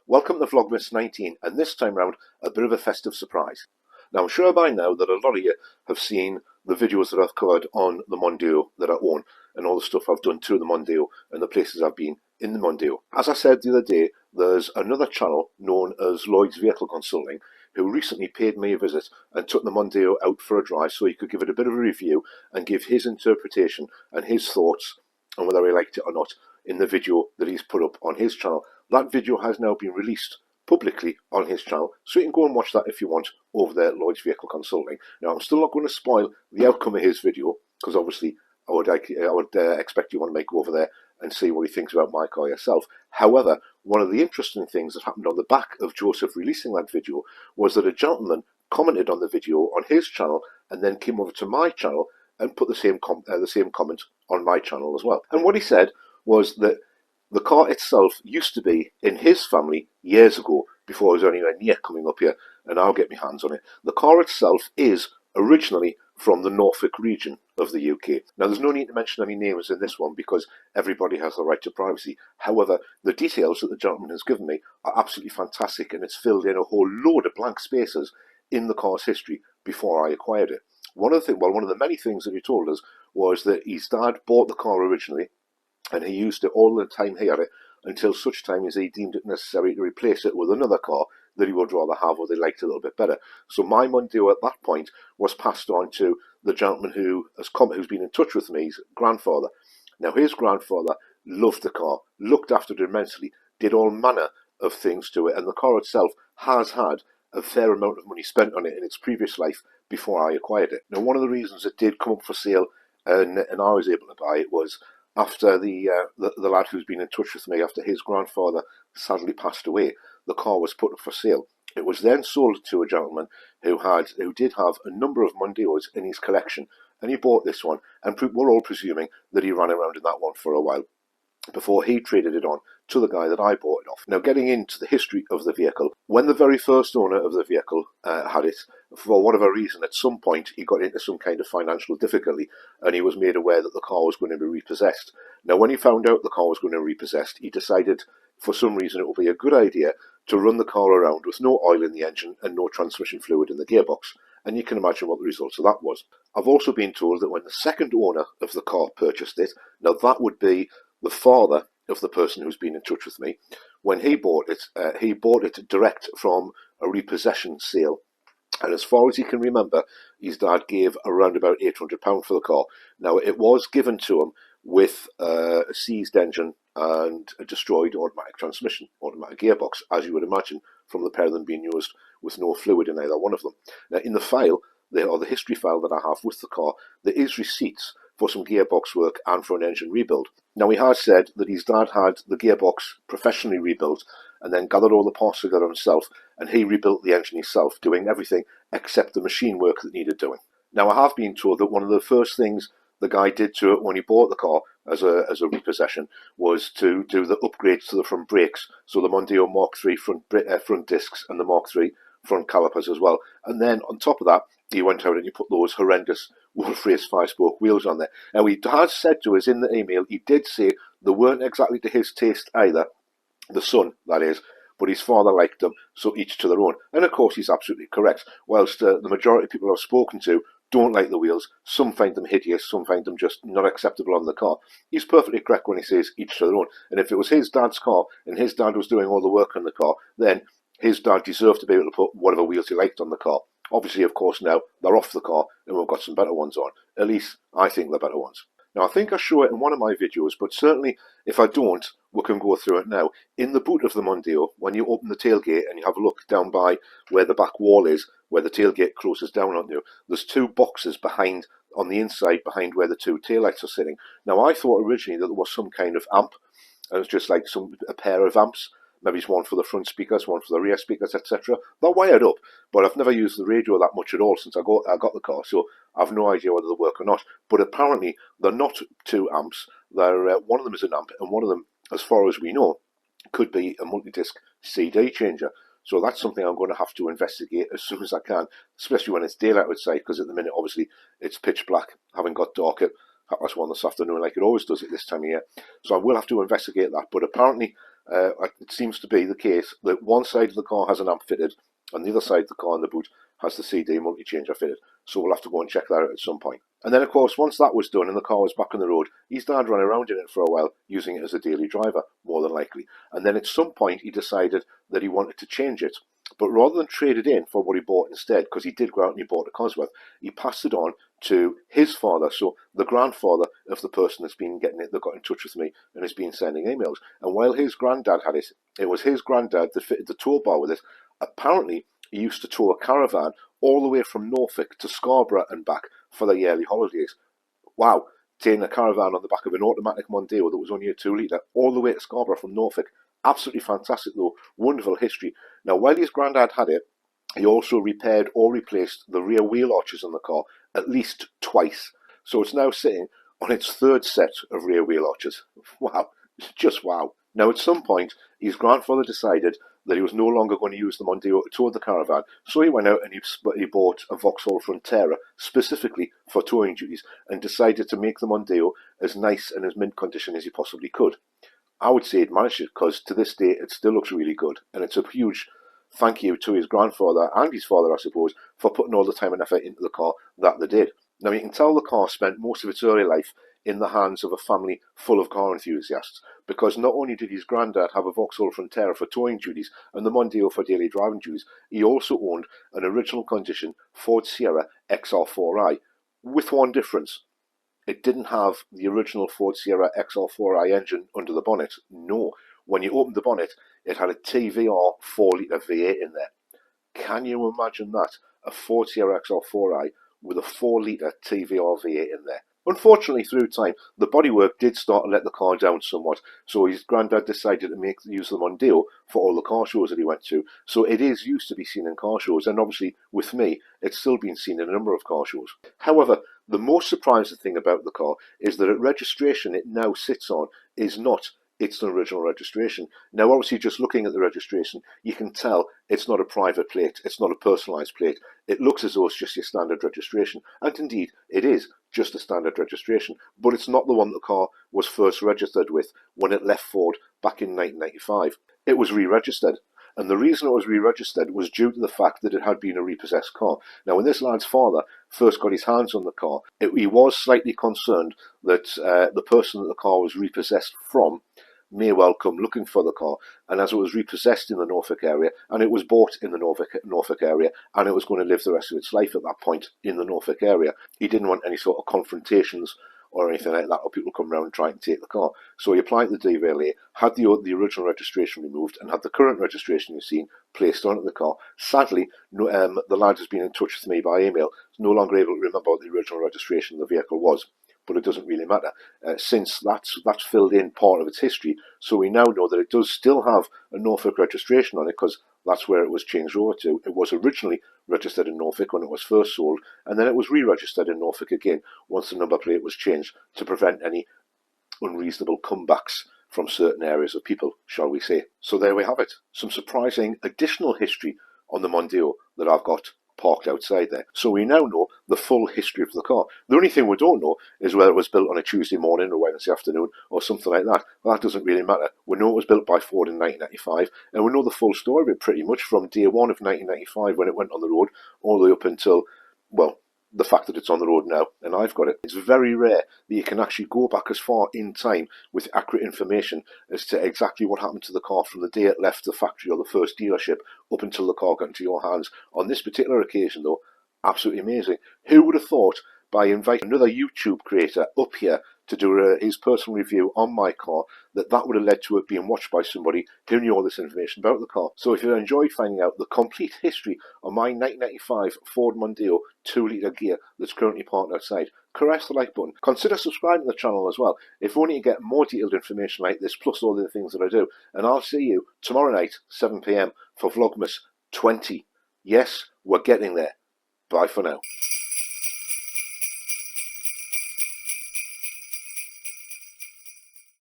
Welcome to Vlogmas 19, and this time round, a bit of a festive surprise. Now, I'm sure by now that a lot of you have seen the videos that I've covered on the Mondeo that I own, and all the stuff I've done to the Mondeo, and the places I've been in the Mondeo. As I said the other day, there's another channel known as Lloyd's Vehicle Consulting, who recently paid me a visit and took the Mondeo out for a drive so he could give it a bit of a review and give his interpretation and his thoughts on whether he liked it or not in the video that he's put up on his channel. That video has now been released publicly on his channel, so you can go and watch that if you want over there at Lloyd's Vehicle Consulting. Now, I'm still not going to spoil the outcome of his video, because obviously I would expect you want to go over there and see what he thinks about my car yourself. However, one of the interesting things that happened on the back of Joseph releasing that video was that a gentleman commented on the video on his channel and then came over to my channel and put the same comment on my channel as well. And what he said was that the car itself used to be in his family years ago, before I was anywhere near coming up here, and I'll get my hands on it. The car itself is originally from the Norfolk region of the UK. Now, there's no need to mention any names in this one because everybody has the right to privacy. However, the details that the gentleman has given me are absolutely fantastic, and it's filled in a whole load of blank spaces in the car's history before I acquired it. One of the many things that he told us was that his dad bought the car originally, and he used it all the time he had it until such time as he deemed it necessary to replace it with another car that he would rather have or they liked a little bit better. So my Mondeo at that point was passed on to the gentleman who's been in touch with me, his grandfather. Now, his grandfather loved the car, looked after it immensely, did all manner of things to it, and the car itself has had a fair amount of money spent on it in its previous life before I acquired it. Now, one of the reasons it did come up for sale and I was able to buy it was after the lad who's been in touch with me, after his grandfather sadly passed away, the car was put up for sale. It was then sold to a gentleman who did have a number of Mondeos in his collection, and he bought this one, and we're all presuming that he ran around in that one for a while before he traded it on to the guy that I bought it off. Now, getting into the history of the vehicle, when the very first owner of the vehicle had it, for whatever reason, at some point he got into some kind of financial difficulty and he was made aware that the car was going to be repossessed. Now, when he found out the car was going to be repossessed, he decided for some reason it would be a good idea to run the car around with no oil in the engine and no transmission fluid in the gearbox. And you can imagine what the results of that was. I've also been told that when the second owner of the car purchased it, now that would be the father of the person who's been in touch with me, when he bought it direct from a repossession sale. And as far as he can remember, his dad gave around about £800 for the car. Now, it was given to him with a seized engine and a destroyed automatic transmission, automatic gearbox, as you would imagine, from the pair of them being used with no fluid in either one of them. Now, in the file, the history file that I have with the car, there is receipts for some gearbox work and for an engine rebuild. Now, he has said that his dad had the gearbox professionally rebuilt and then gathered all the parts together himself, and he rebuilt the engine himself, doing everything except the machine work that needed doing. Now, I have been told that one of the first things the guy did to it when he bought the car as a repossession was to do the upgrades to the front brakes, so the Mondeo Mark III front discs and the Mark III front calipers as well. And then on top of that, he went out and he put those horrendous Wolf Race 5-spoke wheels on there. Now, he has said to us in the email, he did say they weren't exactly to his taste either, the son, that is, but his father liked them, so each to their own. And of course, he's absolutely correct. Whilst the majority of people I've spoken to don't like the wheels, some find them hideous, some find them just not acceptable on the car, he's perfectly correct when he says each to their own. And if it was his dad's car and his dad was doing all the work on the car, then his dad deserved to be able to put whatever wheels he liked on the car. Obviously, of course, now they're off the car and we've got some better ones on. At least I think they're better ones. Now, I think I show it in one of my videos, but certainly if I don't, we can go through it now. In the boot of the Mondeo, when you open the tailgate and you have a look down by where the back wall is, where the tailgate closes down on you, there's two boxes behind, on the inside, behind where the two taillights are sitting. Now, I thought originally that there was some kind of amp, and it's just like a pair of amps. Maybe it's one for the front speakers, one for the rear speakers, etc. They're wired up, but I've never used the radio that much at all since I got the car, so I've no idea whether they work or not. But apparently, they're not two amps. They're one of them is an amp, and one of them, as far as we know, could be a multi-disc CD changer. So that's something I'm going to have to investigate as soon as I can, especially when it's daylight outside, because at the minute, obviously, it's pitch black, having got dark at 1:30 this afternoon, like it always does at this time of year. So I will have to investigate that. But apparently, it seems to be the case that one side of the car has an amp fitted and the other side of the car in the boot has the CD multi-changer fitted. So we'll have to go and check that out at some point. And then, of course, once that was done and the car was back on the road, his dad ran around in it for a while, using it as a daily driver, more than likely. And then at some point, he decided that he wanted to change it. But rather than trade it in for what he bought instead, because he did go out and he bought a Cosworth, he passed it on to his father, so the grandfather of the person that's been getting it, that got in touch with me and has been sending emails. And while his granddad had it, it was his granddad that fitted the tow bar with it. Apparently, he used to tow a caravan all the way from Norfolk to Scarborough and back for their yearly holidays. Wow, taking a caravan on the back of an automatic Mondeo that was only a 2-litre all the way to Scarborough from Norfolk. Absolutely fantastic though, wonderful history. Now, while his granddad had it, he also repaired or replaced the rear wheel arches on the car at least twice. So it's now sitting on its third set of rear wheel arches. Wow, just wow. Now, at some point, his grandfather decided that he was no longer going to use the Mondeo to tow the caravan, so he went out and he bought a Vauxhall Frontera specifically for towing duties and decided to make the Mondeo as nice and as mint condition as he possibly could. I would say he'd managed it, because to this day it still looks really good, and it's a huge thank you to his grandfather and his father, I suppose, for putting all the time and effort into the car that they did. Now, you can tell the car spent most of its early life in the hands of a family full of car enthusiasts, because not only did his granddad have a Vauxhall Frontera for towing duties and the Mondeo for daily driving duties, he also owned an original condition Ford Sierra XR4i, with one difference. It didn't have the original Ford Sierra XR4i engine under the bonnet. No. When you opened the bonnet, it had a TVR 4-litre V8 in there. Can you imagine that? A Ford Sierra XR4i with a 4-litre TVR V8 in there. Unfortunately, through time, the bodywork did start to let the car down somewhat, so his granddad decided to use the Mondeo for all the car shows that he went to. So it is used to be seen in car shows, and obviously, with me, it's still been seen in a number of car shows. However, the most surprising thing about the car is that at registration it now sits on is not its original registration. Now, obviously, just looking at the registration, you can tell it's not a private plate, it's not a personalised plate. It looks as though it's just your standard registration, and indeed, it is just a standard registration, but it's not the one the car was first registered with when it left Ford back in 1995. It was re-registered. And the reason it was re-registered was due to the fact that it had been a repossessed car. Now, when this lad's father first got his hands on the car, he was slightly concerned that the person that the car was repossessed from may well come looking for the car. And as it was repossessed in the Norfolk area, and it was bought in the Norfolk area, and it was going to live the rest of its life at that point in the Norfolk area, he didn't want any sort of confrontations or anything like that, or people come around and try and take the car. So he applied the DVLA, had the original registration removed, and had the current registration you've seen placed onto the car. Sadly, the lad has been in touch with me by email. He's no longer able to remember what the original registration of the vehicle was, but it doesn't really matter, since that's filled in part of its history. So we now know that it does still have a Norfolk registration on it, because that's where it was changed over to. It was originally registered in Norfolk when it was first sold, and then it was re-registered in Norfolk again once the number plate was changed, to prevent any unreasonable comebacks from certain areas of people, shall we say. So there we have it. Some surprising additional history on the Mondeo that I've got parked outside there. So we now know the full history of the car. The only thing we don't know is whether it was built on a Tuesday morning or Wednesday afternoon or something like that. Well, that doesn't really matter. We know it was built by Ford in 1995, and we know the full story of it pretty much from day one of 1995 when it went on the road all the way up until, well, the fact that it's on the road now and I've got it. It's very rare that you can actually go back as far in time with accurate information as to exactly what happened to the car from the day it left the factory or the first dealership up until the car got into your hands. On this particular occasion, though, absolutely amazing. Who would have thought, by inviting another YouTube creator up here to do his personal review on my car, that would have led to it being watched by somebody who knew all this information about the car. So if you enjoyed finding out the complete history of my 1995 Ford Mondeo 2-litre gear that's currently parked outside, caress the like button. Consider subscribing to the channel as well, if only to get more detailed information like this, plus all the other things that I do. And I'll see you tomorrow night, 7 PM, for Vlogmas 20. Yes, we're getting there. Bye for now.